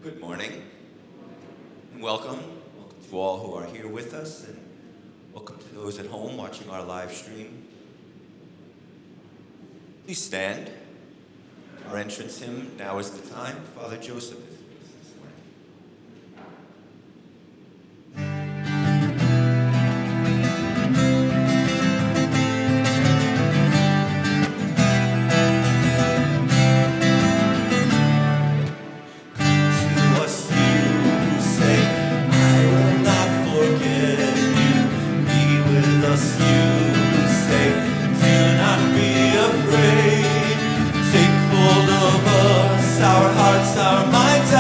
Good morning, and welcome. Welcome to all who are here with us, and welcome to those at home watching our live stream. Please stand. Our entrance hymn, Now is the Time. Father Joseph is with us this morning. Our hearts, our minds,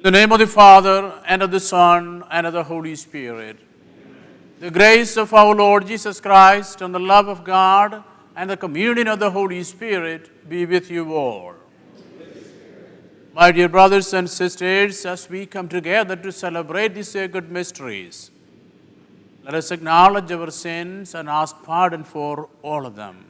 In the name of the Father, and of the Son, and of the Holy Spirit. The grace of our Lord Jesus Christ, and the love of God, and the communion of the Holy Spirit be with you all. My dear brothers and sisters, as we come together to celebrate these sacred mysteries, let us acknowledge our sins and ask pardon for all of them.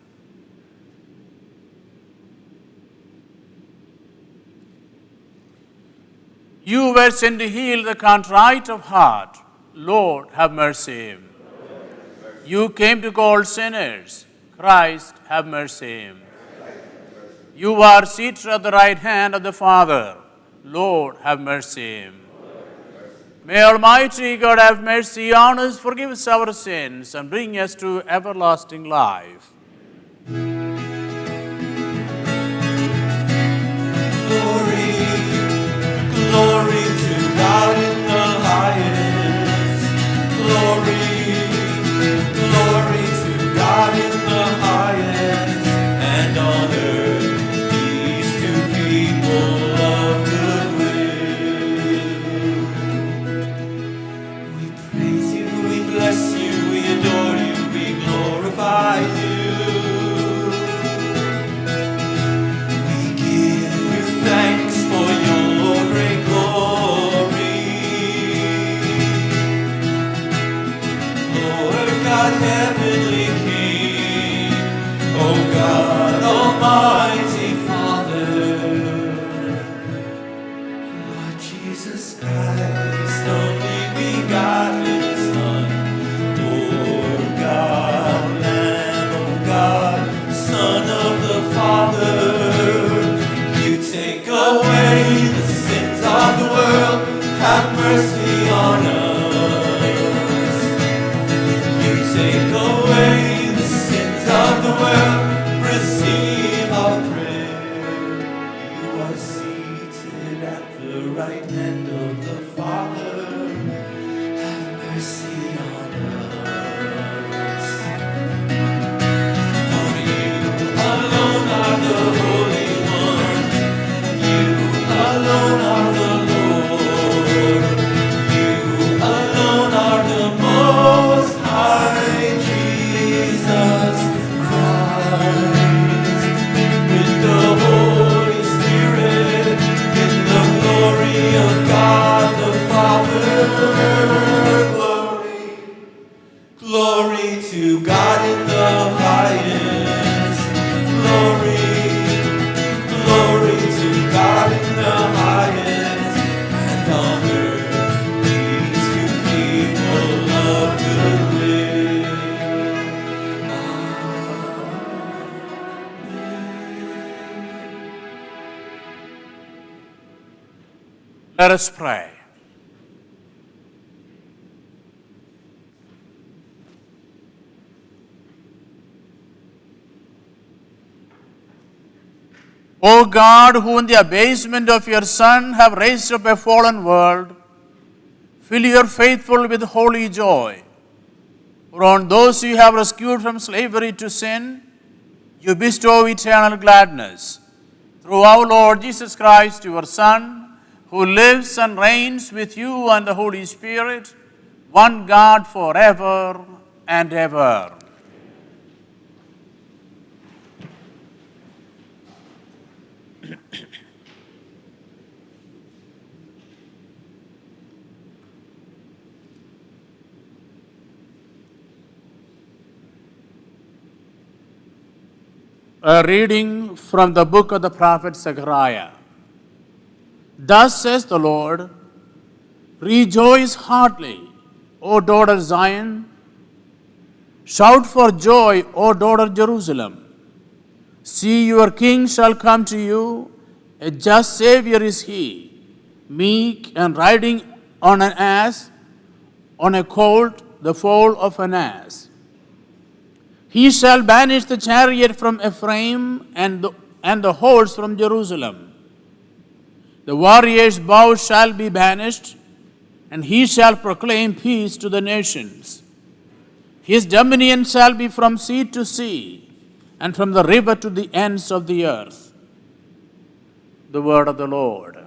You were sent to heal the contrite of heart. Lord, have mercy. You came to call sinners. Christ, have mercy. You are seated at the right hand of the Father. Lord, have mercy. May Almighty God have mercy on us, forgive us our sins, and bring us to everlasting life. Glory to God in the highest. Glory to God in the highest. And on earth, peace to people of good will. We praise you, we bless you, we adore you, we glorify you. We give you thanks for your great glory. Lord God, heavenly King, O God, almighty Father, Lord Jesus Christ, only begotten Son, Lord God, Lamb of God, Son of the Father, you take away the sins of the world, have mercy on us. You take away the sins of the world, receive our prayer. You are seated at the right hand of the Father, have mercy on us. For you alone are the Holy One, you alone are the Lord, you alone are the Most High, Jesus Christ, with the Holy Spirit, in the glory of God the Father. Glory to God in the highest. Glory to God in the highest. And on earth, peace to people of good will. Let us pray. O God, who in the abasement of your Son have raised up a fallen world, fill your faithful with holy joy. For on those you have rescued from slavery to sin, you bestow eternal gladness. Through our Lord Jesus Christ, your Son, who lives and reigns with you and the Holy Spirit, one God forever and ever. A reading from the book of the prophet Zechariah. Thus says the Lord, rejoice heartily, O daughter Zion. Shout for joy, O daughter Jerusalem. See, your king shall come to you, a just Savior is he, meek and riding on an ass, on a colt, the foal of an ass. He shall banish the chariot from Ephraim and the horse from Jerusalem. The warrior's bow shall be banished, and he shall proclaim peace to the nations. His dominion shall be from sea to sea, and from the river to the ends of the earth. The word of the Lord.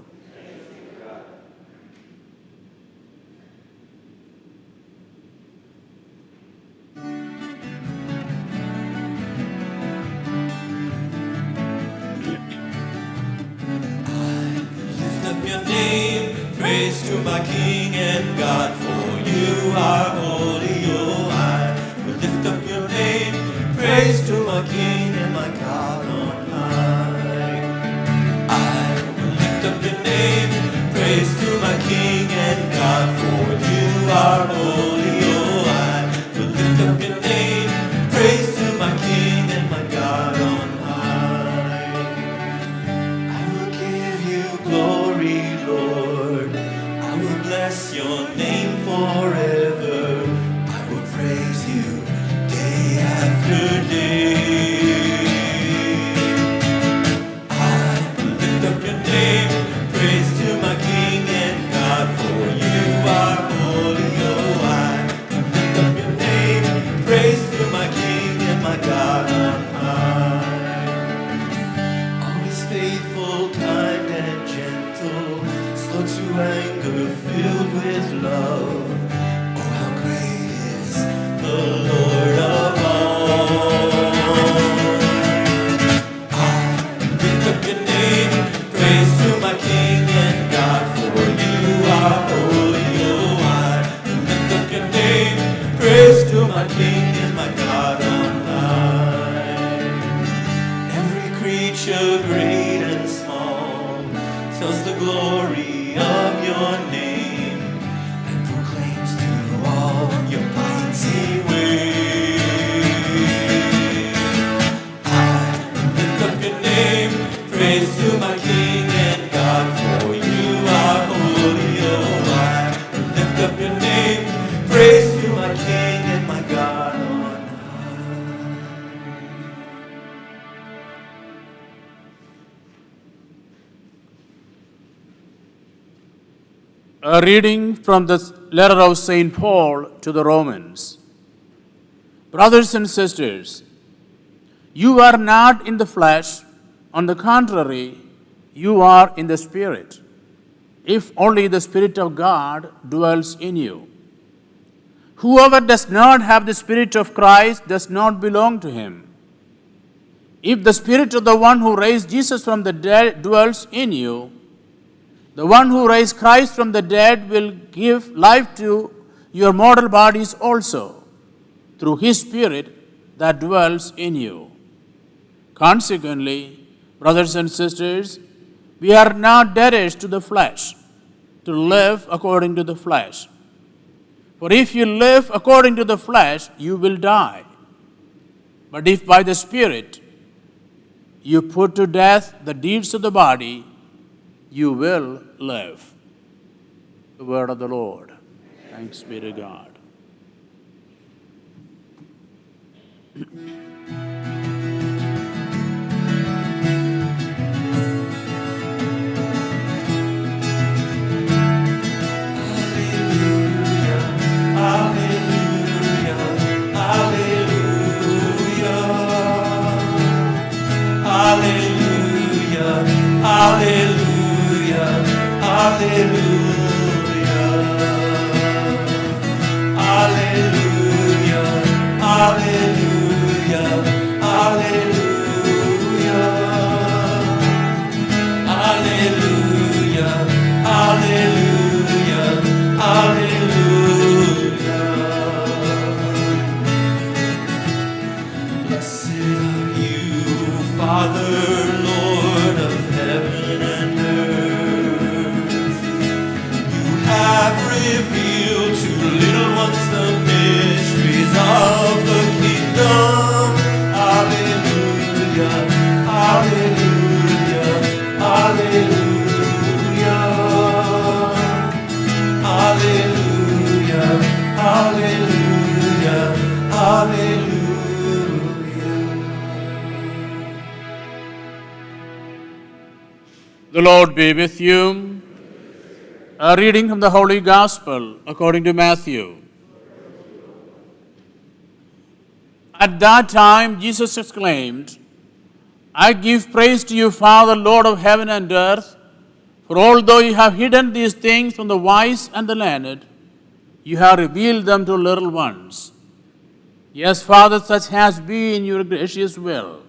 to my King and God, for you are holy, oh I will lift up your name. Praise to my King and my God on high. I will lift up your name. Praise to my King and God, for you are holy, oh I will lift up your name. Praise to my King and my God on high. I will give you glory, Lord. I will bless your name forever. I will praise you day after day. I will lift up your name. Praise to my King and God, for you are holy, oh I will lift up your name. Praise to my King and my God on high. Always faithful, kind and gentle, slow to anger, filled with love. Oh, how great is the Lord of all. I lift up your name, praise to my King and God, for you are holy, oh I lift up your name, praise to my King and my God on high. Every creature, great and small, tells the glory of your name and proclaims to all your mighty ways. I lift up your name, praise to my King and God, for you are holy, oh I lift up your name, praise to my King and my God on high. A reading from the letter of St. Paul to the Romans. Brothers and sisters, you are not in the flesh. On the contrary, you are in the Spirit, if only the Spirit of God dwells in you. Whoever does not have the Spirit of Christ does not belong to him. If the Spirit of the one who raised Jesus from the dead dwells in you, the one who raised Christ from the dead will give life to your mortal bodies also, through his Spirit that dwells in you. Consequently, brothers and sisters, we are not debtors to the flesh, to live according to the flesh. For if you live according to the flesh, you will die. But if by the Spirit you put to death the deeds of the body, you will live. The word of the Lord. Thanks be to God. Blessed are you, Father, Lord of heaven and earth. You have revealed to little ones the mysteries of the kingdom. Alleluia, alleluia, alleluia. Alleluia, alleluia, alleluia. The Lord be with you. A reading from the Holy Gospel according to Matthew. At that time, Jesus exclaimed, I give praise to you, Father, Lord of heaven and earth, for although you have hidden these things from the wise and the learned, you have revealed them to little ones. Yes, Father, such has been your gracious will.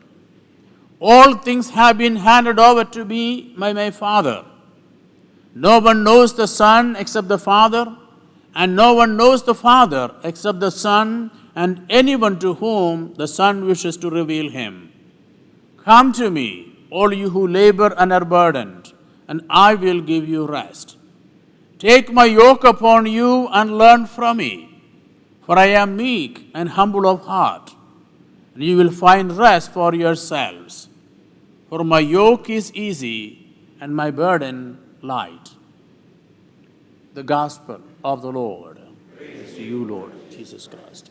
All things have been handed over to me by my Father. No one knows the Son except the Father, and no one knows the Father except the Son, and anyone to whom the Son wishes to reveal him. Come to me, all you who labor and are burdened, and I will give you rest. Take my yoke upon you and learn from me, for I am meek and humble of heart, and you will find rest for yourselves. For my yoke is easy and my burden light. The Gospel of the Lord. Praise to you, Lord Jesus Christ.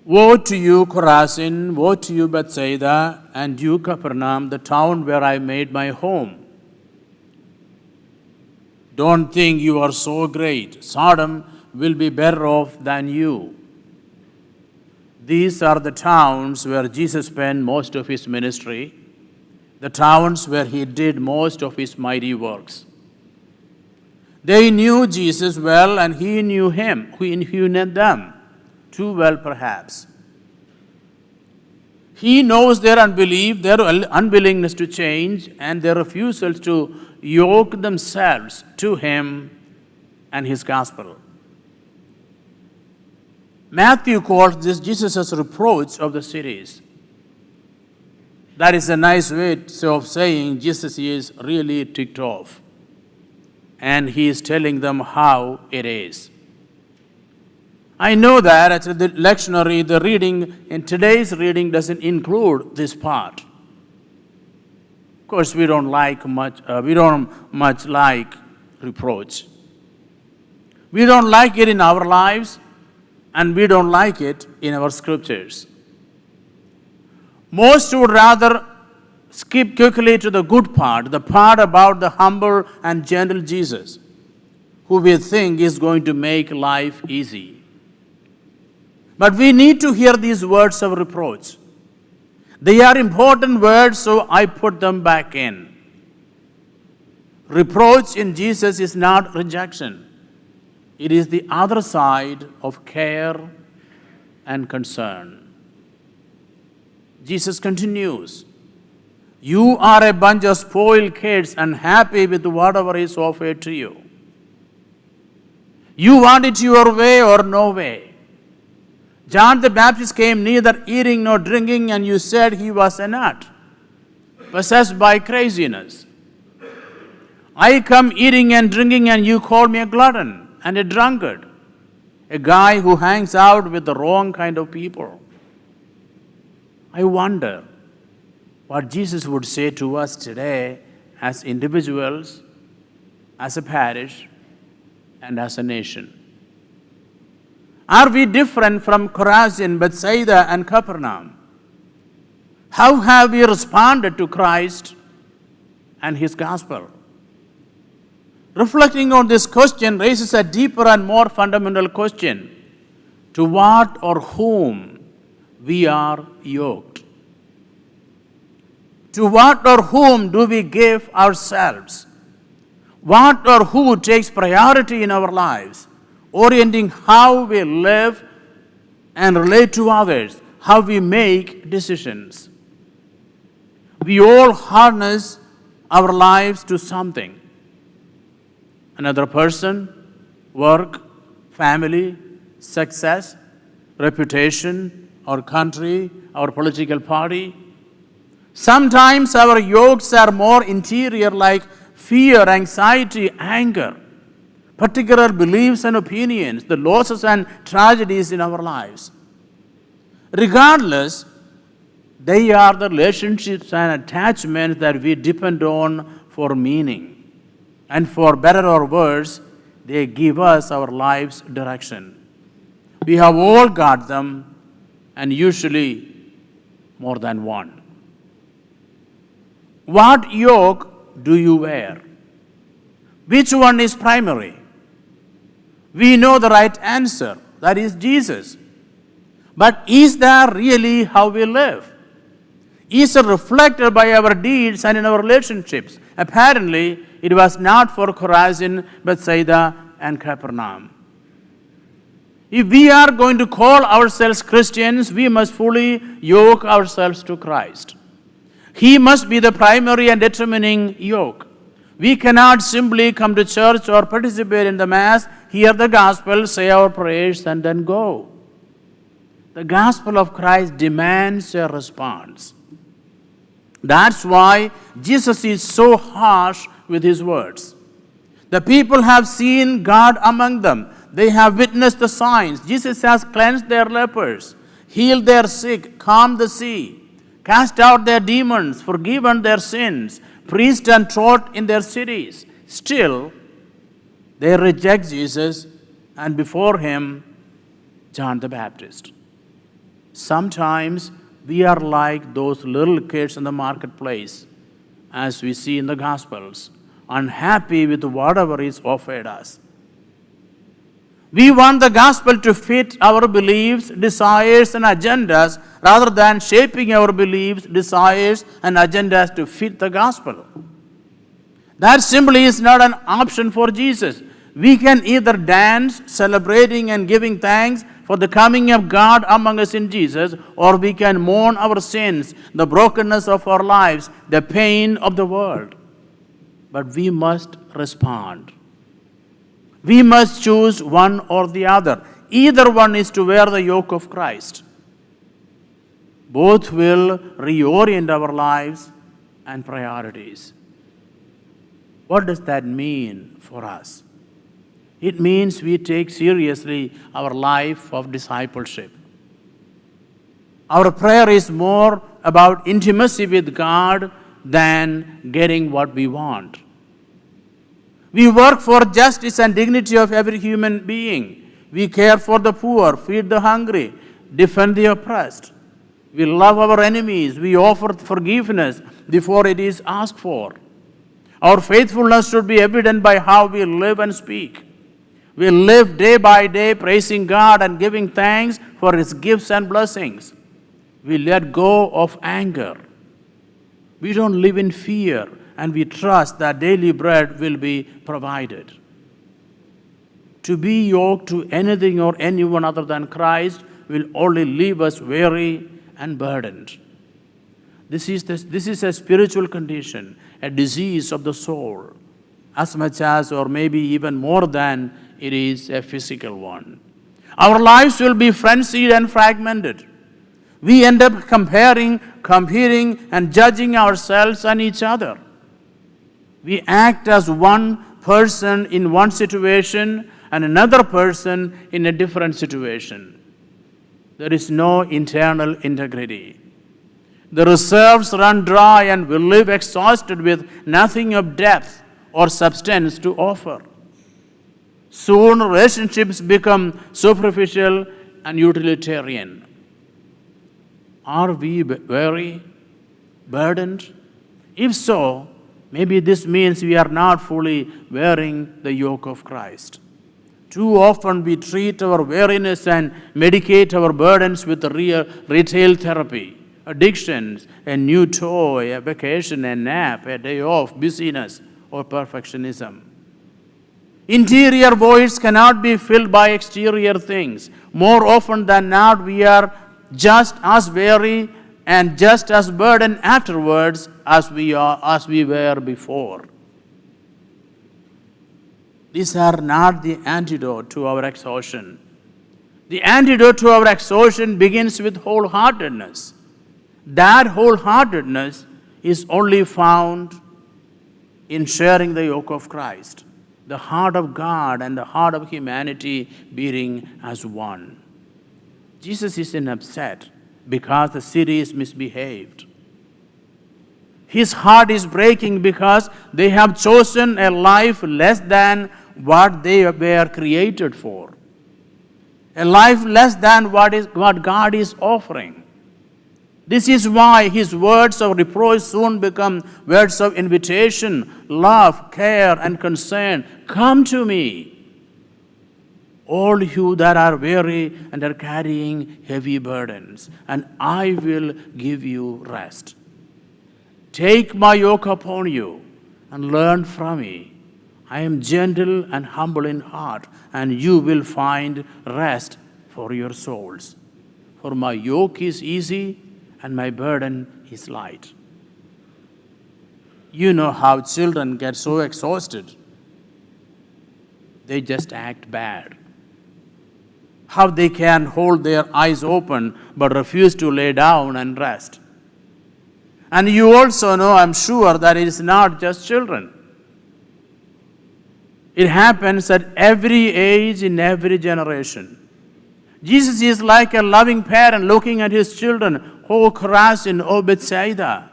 Woe to you, Chorazin! Woe to you, Bethsaida! And you, Capernaum, the town where I made my home. Don't think you are so great. Sodom will be better off than you. These are the towns where Jesus spent most of his ministry, the towns where he did most of his mighty works. They knew Jesus well, and he knew him. He knew them too well, perhaps. He knows their unbelief, their unwillingness to change, and their refusal to yoke themselves to him and his gospel. Matthew calls this Jesus' reproach of the cities. That is a nice way of saying Jesus is really ticked off, and he is telling them how it is. I know that at the lectionary, the reading in today's reading doesn't include this part. Of course, we don't much like reproach. We don't like it in our lives, and we don't like it in our scriptures. Most would rather skip quickly to the good part, the part about the humble and gentle Jesus, who we think is going to make life easy. But we need to hear these words of reproach. They are important words, so I put them back in. Reproach in Jesus is not rejection. It is the other side of care and concern. Jesus continues, you are a bunch of spoiled kids and happy with whatever is offered to you. You want it your way or no way. John the Baptist came neither eating nor drinking, and you said he was a nut, possessed by craziness. I come eating and drinking, and you call me a glutton and a drunkard, a guy who hangs out with the wrong kind of people. I wonder what Jesus would say to us today as individuals, as a parish, and as a nation. Are we different from Chorazin, Bethsaida, and Capernaum? How have we responded to Christ and his gospel? Reflecting on this question raises a deeper and more fundamental question: to what or whom we are yoked? To what or whom do we give ourselves? What or who takes priority in our lives, orienting how we live and relate to others, how we make decisions? We all harness our lives to something. Another person, work, family, success, reputation, our country, our political party. Sometimes our yokes are more interior, like fear, anxiety, anger, particular beliefs and opinions, the losses and tragedies in our lives. Regardless, they are the relationships and attachments that we depend on for meaning. And for better or worse, they give us our life's direction. We have all got them, and usually more than one. What yoke do you wear? Which one is primary? We know the right answer, that is Jesus. But is that really how we live? Is it reflected by our deeds and in our relationships? Apparently, it was not for Chorazin, Bethsaida, and Capernaum. If we are going to call ourselves Christians, we must fully yoke ourselves to Christ. He must be the primary and determining yoke. We cannot simply come to church or participate in the Mass, hear the gospel, say our prayers, and then go. The gospel of Christ demands a response. That's why Jesus is so harsh with his words. The people have seen God among them. They have witnessed the signs. Jesus has cleansed their lepers, healed their sick, calmed the sea, cast out their demons, forgiven their sins, preached and taught in their cities. Still, they reject Jesus, and before him, John the Baptist. Sometimes we are like those little kids in the marketplace, as we see in the Gospels, unhappy with whatever is offered us. We want the gospel to fit our beliefs, desires, and agendas rather than shaping our beliefs, desires, and agendas to fit the gospel. That simply is not an option for Jesus. We can either dance, celebrating and giving thanks for the coming of God among us in Jesus, or we can mourn our sins, the brokenness of our lives, the pain of the world. But we must respond. We must choose one or the other. Either one is to wear the yoke of Christ. Both will reorient our lives and priorities. What does that mean for us? It means we take seriously our life of discipleship. Our prayer is more about intimacy with God than getting what we want. We work for justice and dignity of every human being. We care for the poor, feed the hungry, defend the oppressed. We love our enemies. We offer forgiveness before it is asked for. Our faithfulness should be evident by how we live and speak. We live day by day praising God and giving thanks for his gifts and blessings. We let go of anger. We don't live in fear, and we trust that daily bread will be provided. To be yoked to anything or anyone other than Christ will only leave us weary and burdened. This is a spiritual condition, a disease of the soul, as much as, or maybe even more than, it is a physical one. Our lives will be frenzied and fragmented. We end up comparing, competing, and judging ourselves and each other. We act as one person in one situation and another person in a different situation. There is no internal integrity. The reserves run dry and we live exhausted with nothing of depth or substance to offer. Soon relationships become superficial and utilitarian. Are we weary, burdened? If so, maybe this means we are not fully wearing the yoke of Christ. Too often we treat our weariness and medicate our burdens with real retail therapy, addictions, a new toy, a vacation, a nap, a day off, busyness, or perfectionism. Interior voids cannot be filled by exterior things. More often than not, we are just as weary and just as burdened afterwards as we were before. These are not the antidote to our exhaustion. The antidote to our exhaustion begins with wholeheartedness. That wholeheartedness is only found in sharing the yoke of Christ, the heart of God and the heart of humanity beating as one. Jesus isn't upset because the city is misbehaved. His heart is breaking because they have chosen a life less than what they were created for. A life less than what God is offering. This is why his words of reproach soon become words of invitation, love, care, and concern. Come to me, all you that are weary and are carrying heavy burdens, and I will give you rest. Take my yoke upon you and learn from me. I am gentle and humble in heart, and you will find rest for your souls. For my yoke is easy and my burden is light. You know how children get so exhausted, they just act bad. How they can hold their eyes open but refuse to lay down and rest. And you also know, I'm sure, that it is not just children. It happens at every age, in every generation. Jesus is like a loving parent looking at his children, O Chorazin, O Bethsaida,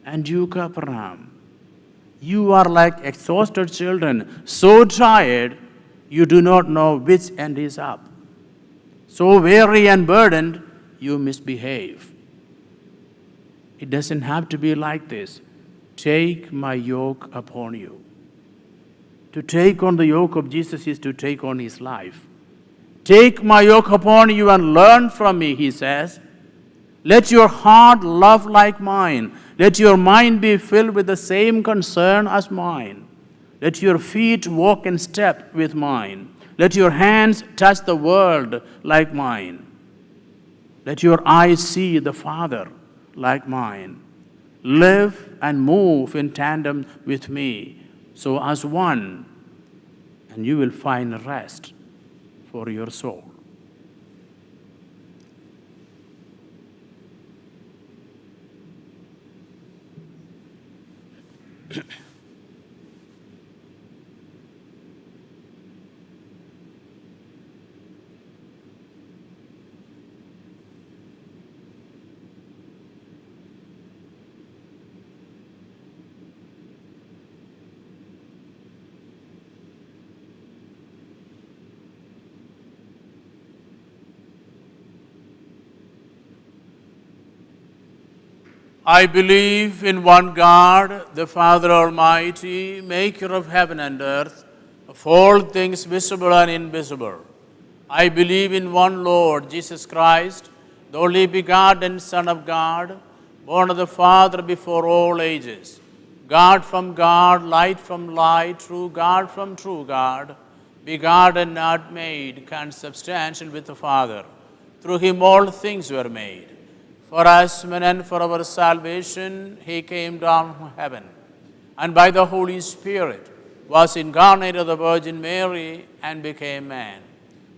and you, Capernaum. You are like exhausted children, so tired you do not know which end is up. So weary and burdened, you misbehave. It doesn't have to be like this. Take my yoke upon you. To take on the yoke of Jesus is to take on his life. Take my yoke upon you and learn from me, he says. Let your heart love like mine. Let your mind be filled with the same concern as mine. Let your feet walk in step with mine. Let your hands touch the world like mine. Let your eyes see the Father like mine. Live and move in tandem with me, so as one, and you will find rest for your soul. I believe in one God, the Father Almighty, maker of heaven and earth, of all things visible and invisible. I believe in one Lord, Jesus Christ, the only begotten Son of God, born of the Father before all ages, God from God, light from light, true God from true God, begotten, not made, consubstantial with the Father. Through him all things were made. For us men and for our salvation, he came down from heaven, and by the Holy Spirit was incarnate of the Virgin Mary and became man.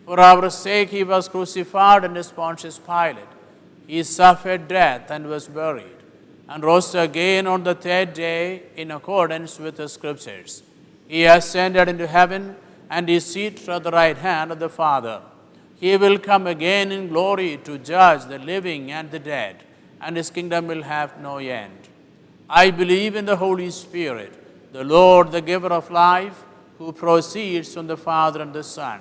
For our sake he was crucified under Pontius Pilate. He suffered death and was buried, and rose again on the third day in accordance with the Scriptures. He ascended into heaven and is seated at the right hand of the Father. He will come again in glory to judge the living and the dead, and his kingdom will have no end. I believe in the Holy Spirit, the Lord, the giver of life, who proceeds from the Father and the Son,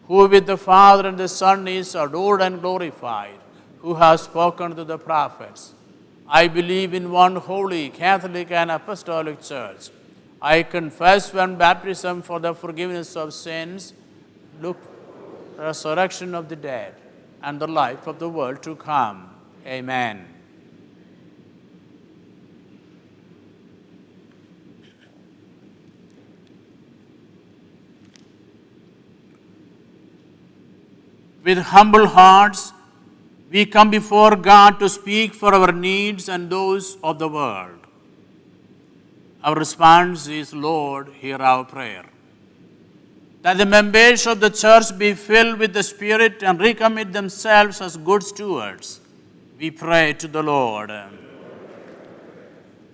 who with the Father and the Son is adored and glorified, who has spoken to the prophets. I believe in one holy, Catholic, and Apostolic Church. I confess one baptism for the forgiveness of sins, look the resurrection of the dead, and the life of the world to come. Amen. With humble hearts, we come before God to speak for our needs and those of the world. Our response is, Lord, hear our prayer. That the members of the church be filled with the Spirit and recommit themselves as good stewards, we pray to the Lord.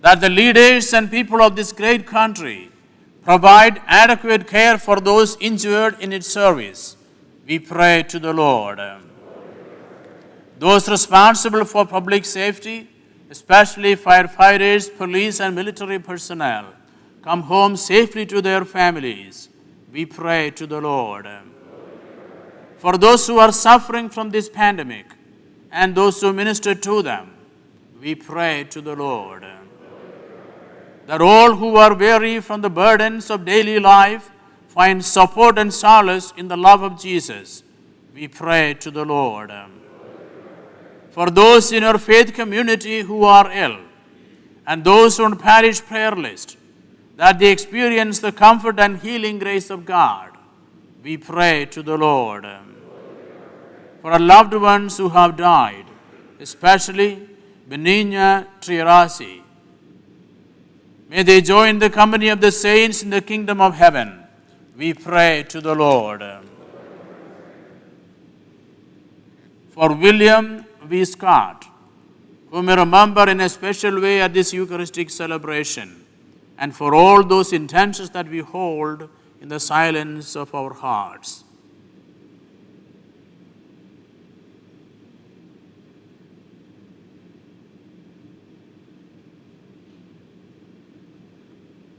That the leaders and people of this great country provide adequate care for those injured in its service, we pray to the Lord. Those responsible for public safety, especially firefighters, police, and military personnel, come home safely to their families, we pray to the Lord. For those who are suffering from this pandemic and those who minister to them, we pray to the Lord. That all who are weary from the burdens of daily life find support and solace in the love of Jesus, we pray to the Lord. For those in our faith community who are ill and those on parish prayer list, that they experience the comfort and healing grace of God, we pray to the Lord. for our loved ones who have died, especially Benigna Triarasi. May they join the company of the saints in the kingdom of heaven. We pray to the Lord. For William V. Scott, whom we remember in a special way at this Eucharistic celebration, and for all those intentions that we hold in the silence of our hearts.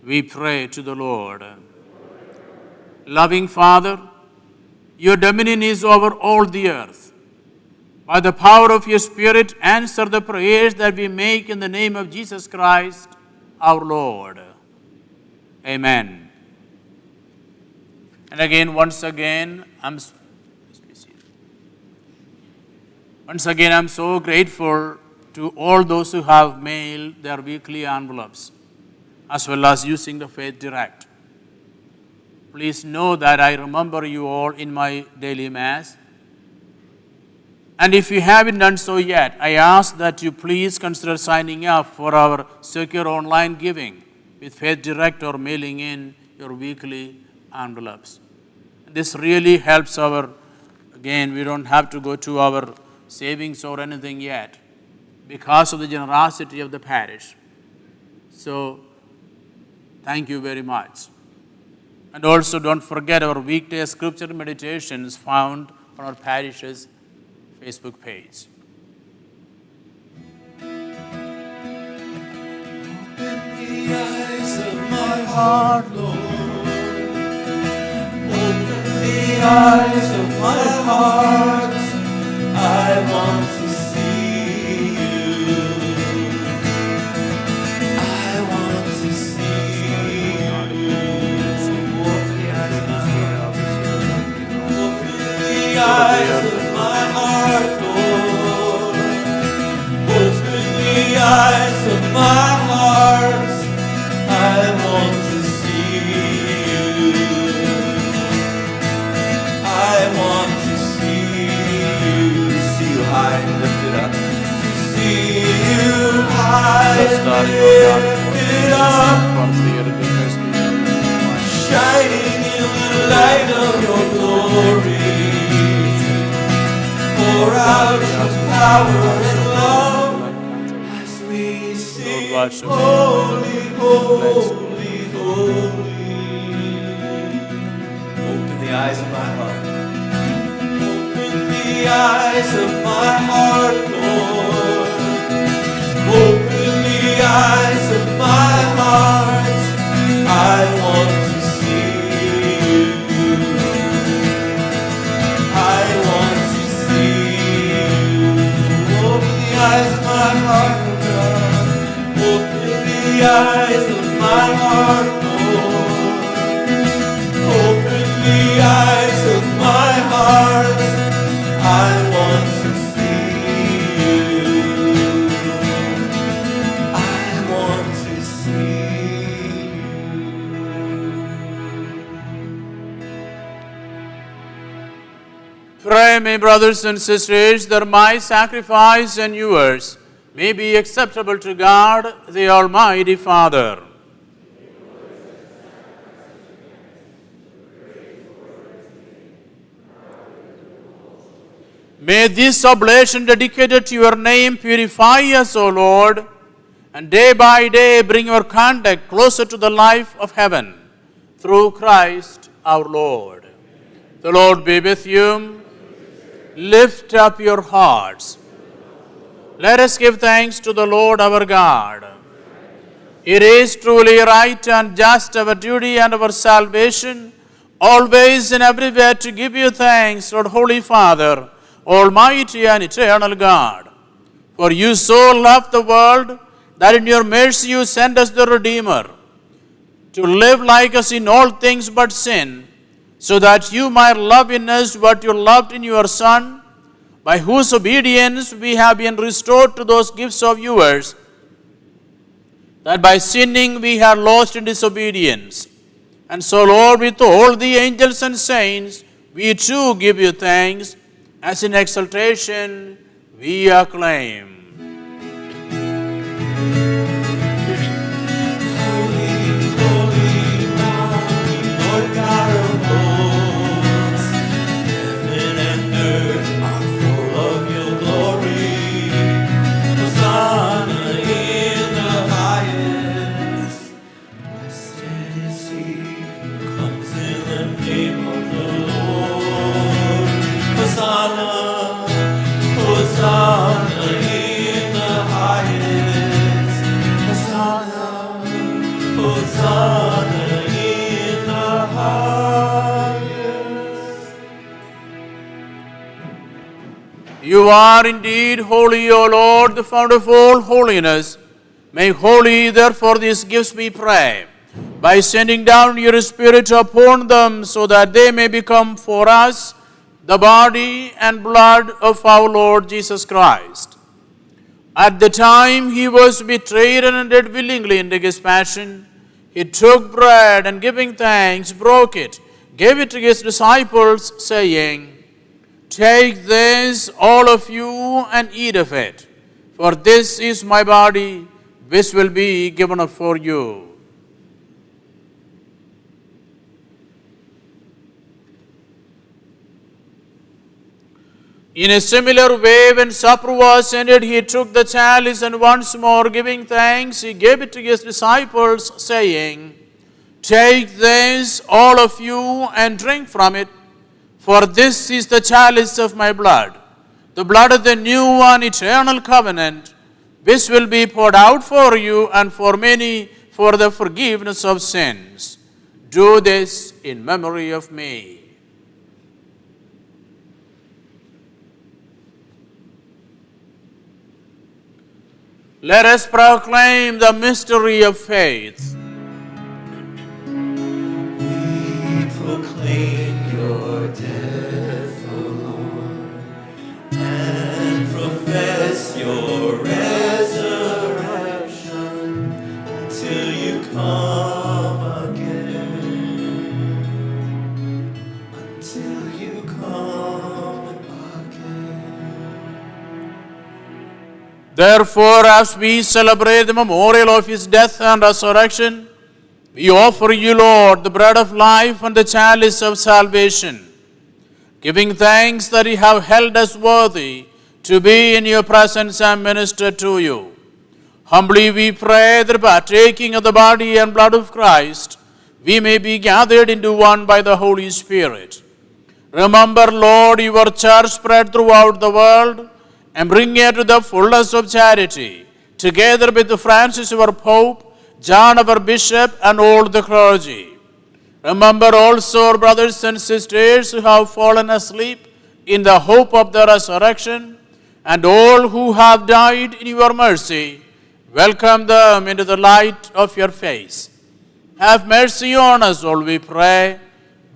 We pray to the Lord. Loving Father, your dominion is over all the earth. By the power of your Spirit, answer the prayers that we make in the name of Jesus Christ, our Lord. Amen. And again, once again, I'm so grateful to all those who have mailed their weekly envelopes, as well as using the Faith Direct. Please know that I remember you all in my daily Mass. And if you haven't done so yet, I ask that you please consider signing up for our secure online giving with Faith Direct or mailing in your weekly envelopes. This really helps we don't have to go to our savings or anything yet because of the generosity of the parish. So, thank you very much. And also don't forget our weekday scripture meditations found on our parish's Facebook page. Open the eyes of my heart, Lord. Open the eyes of my heart. I want to see you. I want to see you. Open the eyes of my heart. Open the eyes of my heart, Lord. Open the eyes of my heart. I want to see you. I want to see you. See you high and lifted up. To see you high and lifted up. Shining in the light of your glory. Pour out your power and love as we sing, holy, holy, holy. Open the eyes of my heart. Open the eyes of my heart, Lord. Open the eyes of my heart. I want to see you. I want to see you. Open the eyes of my heart, God. Open the eyes of my heart, Lord. Open the eyes of my heart. I want to see you. I want to see you. Pray, my brothers and sisters, that my sacrifice and yours may be acceptable to God, the Almighty Father. May this oblation dedicated to your name purify us, O Lord, and day by day bring your conduct closer to the life of heaven, through Christ our Lord. The Lord be with you. Lift up your hearts. Let us give thanks to the Lord our God. It is truly right and just, our duty and our salvation, always and everywhere to give you thanks, Lord, Holy Father, Almighty and eternal God. For you so loved the world that in your mercy you sent us the Redeemer, to live like us in all things but sin, so that you might love in us what you loved in your Son, by whose obedience we have been restored to those gifts of yours, that by sinning we had lost in disobedience. And so, Lord, with all the angels and saints, we too give you thanks, as in exaltation we acclaim. Lord God of hosts, heaven and earth are full of your glory. Hosanna in the highest. Blessed is he who comes in the name of the Lord. Hosanna, Hosanna in the highest. Hosanna, Hosanna. You are indeed holy, O Lord, the fount of all holiness. Make holy, therefore, these gifts, we pray, by sending down your Spirit upon them, so that they may become for us the body and blood of our Lord Jesus Christ. At the time he was betrayed and entered willingly into his passion, he took bread and giving thanks, broke it, gave it to his disciples, saying, Take this, all of you, and eat of it, for this is my body, which will be given up for you. In a similar way, when supper was ended, he took the chalice, and once more giving thanks, he gave it to his disciples, saying, Take this, all of you, and drink from it, for this is the chalice of my blood, the blood of the new and eternal covenant, which will be poured out for you and for many for the forgiveness of sins. Do this in memory of me. Let us proclaim the mystery of faith. We proclaim your death, O Lord, and profess your resurrection until you come again. Until you come again. Therefore, as we celebrate the memorial of his death and resurrection, we offer you, Lord, the bread of life and the chalice of salvation, giving thanks that you have held us worthy to be in your presence and minister to you. Humbly we pray that partaking of the body and blood of Christ, we may be gathered into one by the Holy Spirit. Remember, Lord, your church spread throughout the world, and bring it to the fullness of charity, together with Francis, our Pope, John, our Bishop, and all the clergy. Remember also our brothers and sisters who have fallen asleep in the hope of the resurrection, and all who have died in your mercy. Welcome them into the light of your face. Have mercy on us all, we pray,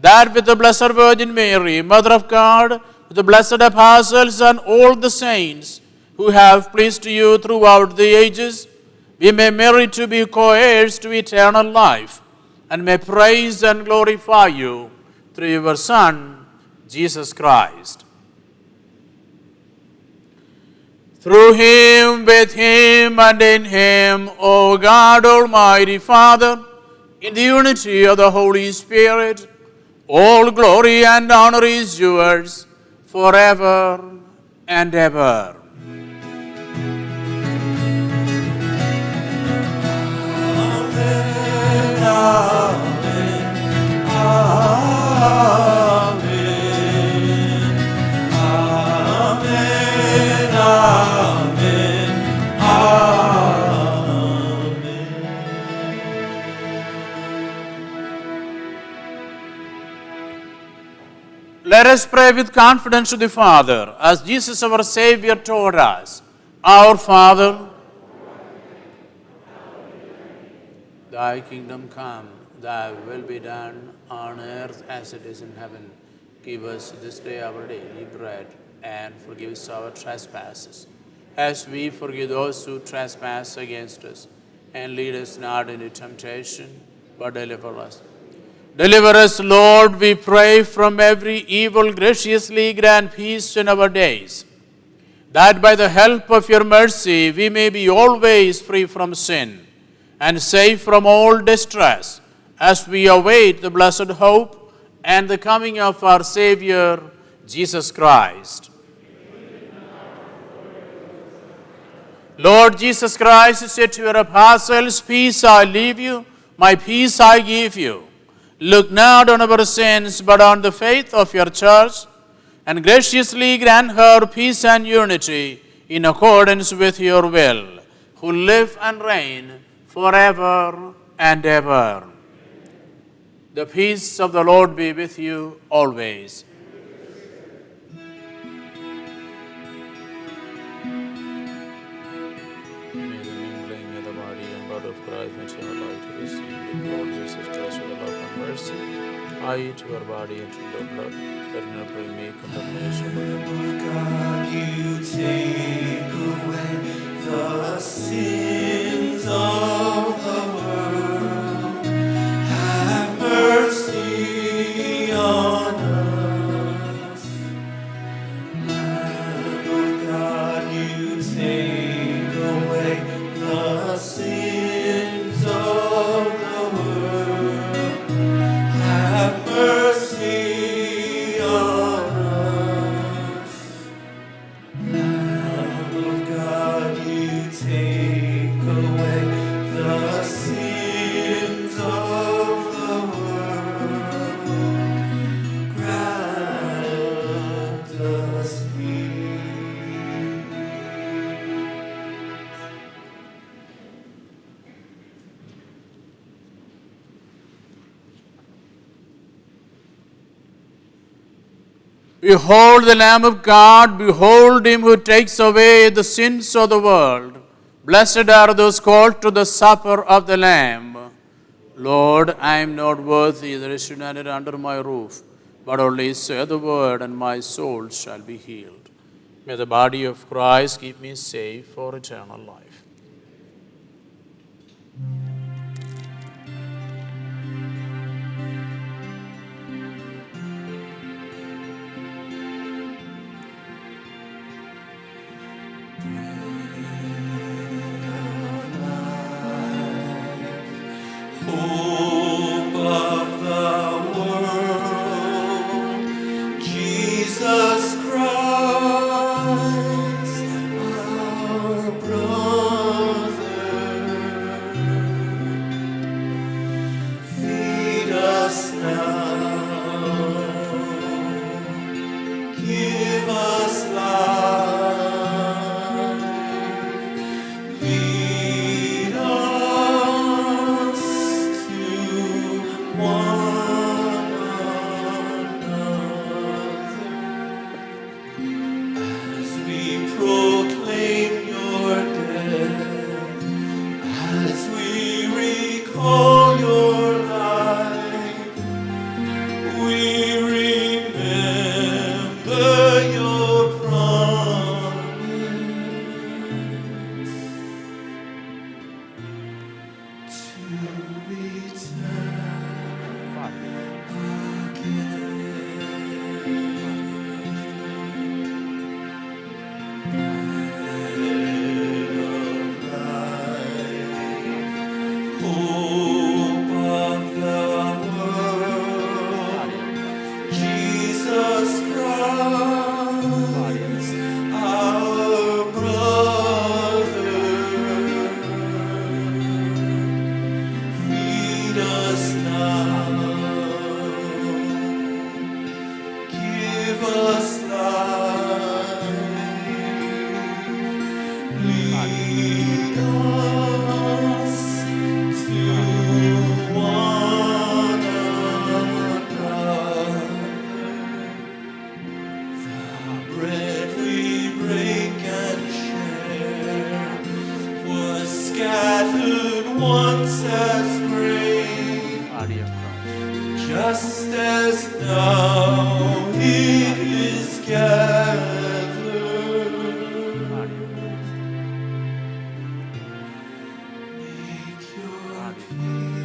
that with the Blessed Virgin Mary, Mother of God, with the blessed apostles and all the saints who have pleased you throughout the ages, we may merit to be co-heirs to eternal life, and may praise and glorify you through your Son, Jesus Christ. Through him, with him, and in him, O God, Almighty Father, in the unity of the Holy Spirit, all glory and honor is yours forever and ever. Amen, amen, amen, amen, amen, Let us pray with confidence to the Father, as Jesus our Savior taught us. Our Father, thy kingdom come, thy will be done on earth as it is in heaven. Give us this day our daily bread, and forgive us our trespasses, as we forgive those who trespass against us. And lead us not into temptation, but deliver us. Deliver us, Lord, we pray, from every evil. Graciously grant peace in our days, that by the help of your mercy we may be always free from sin and safe from all distress, as we await the blessed hope and the coming of our Savior, Jesus Christ. Lord Jesus Christ said to your apostles, "Peace I leave you, my peace I give you. Look not on our sins, but on the faith of your church, and graciously grant her peace and unity in accordance with your will, who live and reign forever and ever." The peace of the Lord be with you always. May the mingling of the body and blood of Christ which have life to receive it, Lord Jesus Christ, with love and mercy, I to your body and to your blood, that in not bring me condemnation, but God, you take away the sins of the world. Have mercy on us. Lamb of God, you take away the sins of the world. Have mercy on us. Lamb of God, you take away the sins of the world. Grant us peace. Behold the Lamb of God, behold him who takes away the sins of the world. Blessed are those called to the supper of the Lamb. Lord, I am not worthy that you should enter under my roof, but only say the word, and my soul shall be healed. May the body of Christ keep me safe for eternal life. Hope of the world, Jesus Christ, our brother. Feed us now, give us life, lead us to one another as we proclaim your death, as we recall your life. We remember your promise to return hope of the world, Jesus Christ, our brother. Feed us now, give us life, lead us to one another. The bread we break and share was scattered once as grain, Body of Christ. just as now it is gathered. Body of Christ. Make your people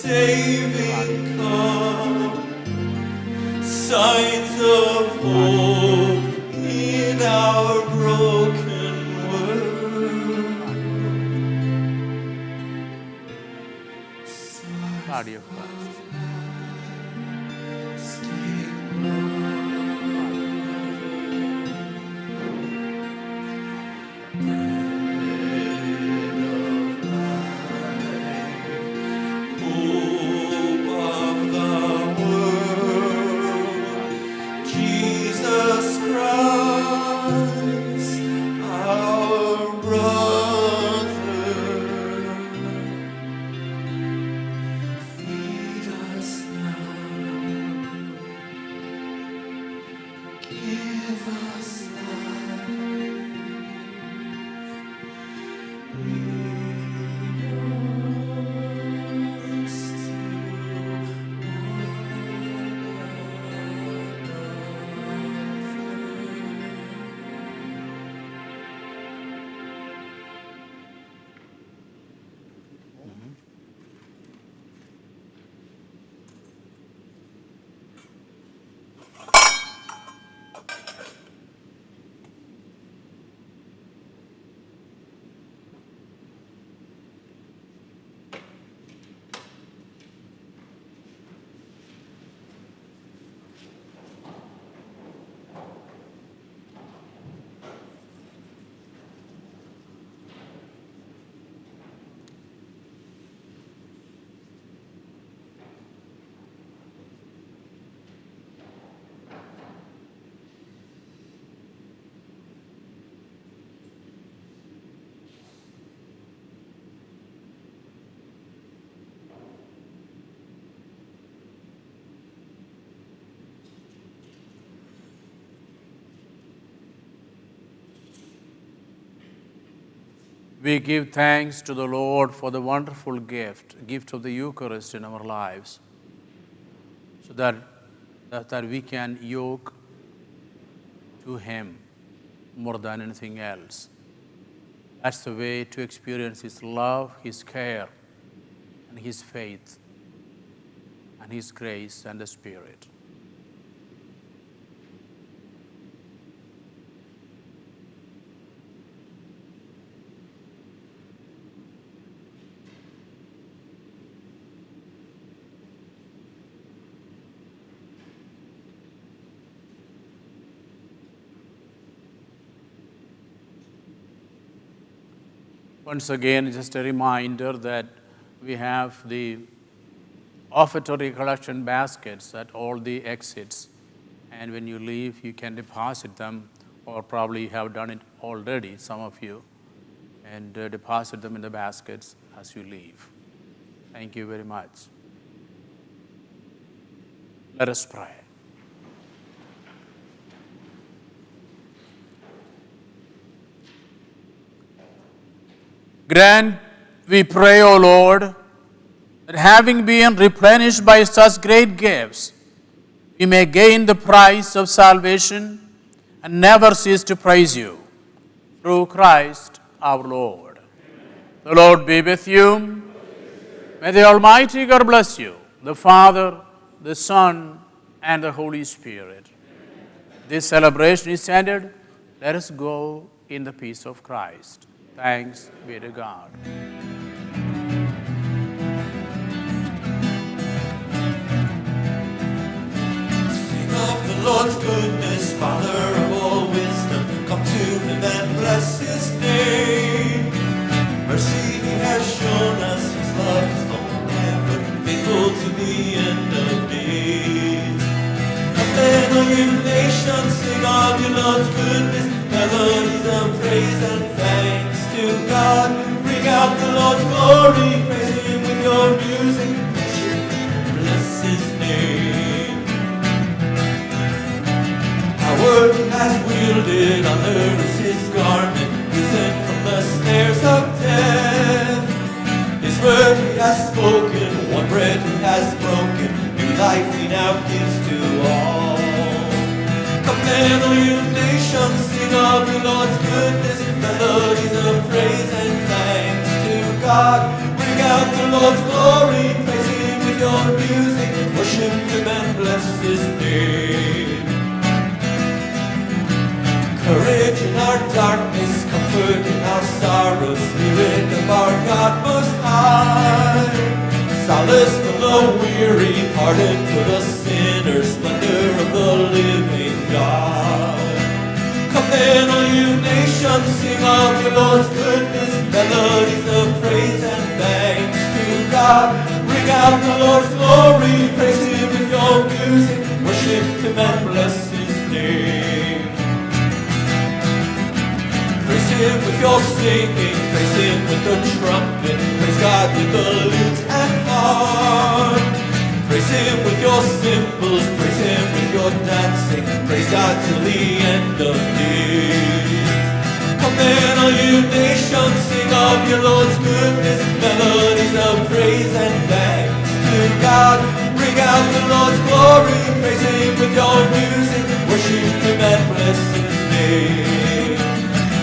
saving come, signs of hope in our broken world. Body of Christ. We give thanks to the Lord for the wonderful gift of the Eucharist in our lives, so that we can yoke to Him more than anything else. That's the way to experience His love, His care, and His faith, and His grace and the Spirit. Once again, just a reminder that we have the offertory collection baskets at all the exits. And when you leave, you can deposit them, or probably you have done it already, some of you, and deposit them in the baskets as you leave. Thank you very much. Let us pray. Grant, we pray, O Lord, that having been replenished by such great gifts, we may gain the prize of salvation and never cease to praise you. Through Christ our Lord. Amen. The Lord be with you. May the Almighty God bless you, the Father, the Son, and the Holy Spirit. Amen. This celebration is ended. Let us go in the peace of Christ. Thanks be to God. Sing of the Lord's goodness, Father of all wisdom, come to Him and bless His name. Mercy He has shown us, His love is forever, faithful to the end of days. Come then, all you nations, sing of your Lord's goodness, melodies of praise and thanks to God. Bring out the Lord's glory, praise Him with your music, bless His name. Power He has wielded, honor is His garment, risen from the snares of death. His word He has spoken, one bread He has broken, new life He now gives to all. Come then, all you nations, sing of the Lord's goodness, melodies of praise and thanks to God. Bring out the Lord's glory, praise Him solace for the weary, pardon for the sinner, splendor of the living God. Come then, all you nations, sing of your Lord's goodness, melodies of praise and thanks to God. Ring out the Lord's glory, praise Him with your music, worship Him and bless His name. Praise Him with your singing, praise Him with the trumpet, praise God with the lute and harp. Praise Him with your cymbals, praise Him with your dancing, praise God till the end of days. Come then, all you nations, sing of your Lord's goodness, melodies of praise and thanks to God. Ring out the Lord's glory, praise Him with your music, worship Him and bless His name.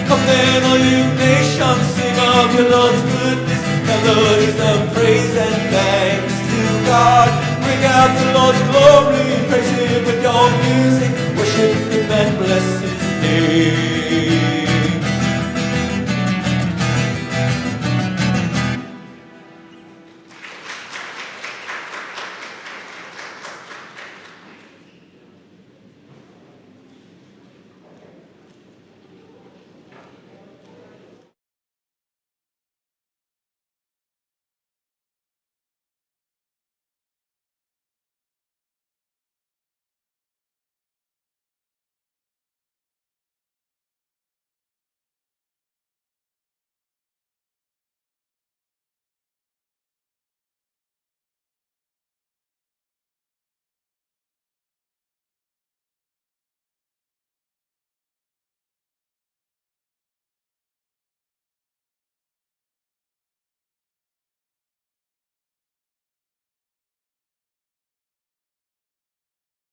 Come then, all you nations, sing of your Lord's goodness, melodies of praise and thanks to God. Bring out the Lord's glory, praise Him with your music, worship Him and bless His name.